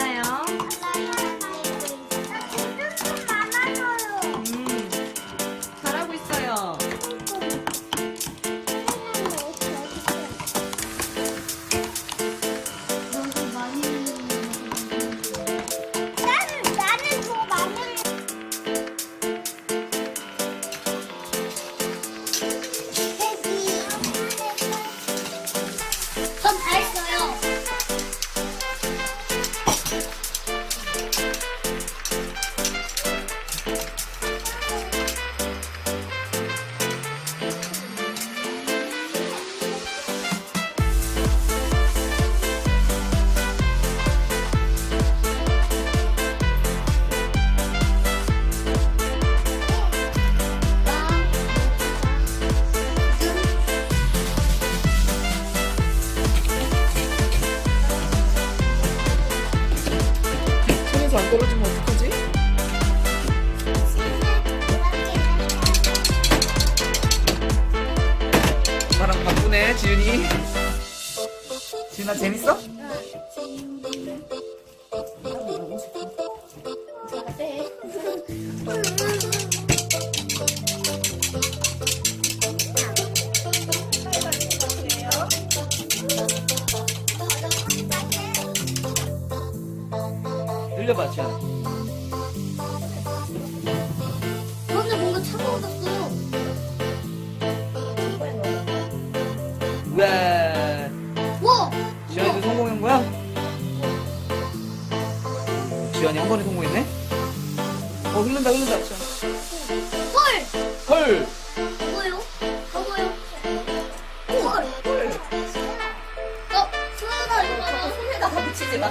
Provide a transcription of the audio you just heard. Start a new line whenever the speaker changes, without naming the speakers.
있나요? 잘하고 있어요.
나는 더 마늘. 전 다 했어요.
손에서 안 떨어지면 어떡하지? 엄마랑 바쁘네, 지윤이. 지윤아, 재밌어? 늘려봐, 지윤아.
근데 뭔가 차가워졌어요.
우와.
와!
지환이도 성공한 거야? 지환이 한 번에 성공했네? 흐른다, 지환.
헐!
헐!
뭐예요? 뭐예요? 헐! 수아가 이거 손에다가 붙이지 마.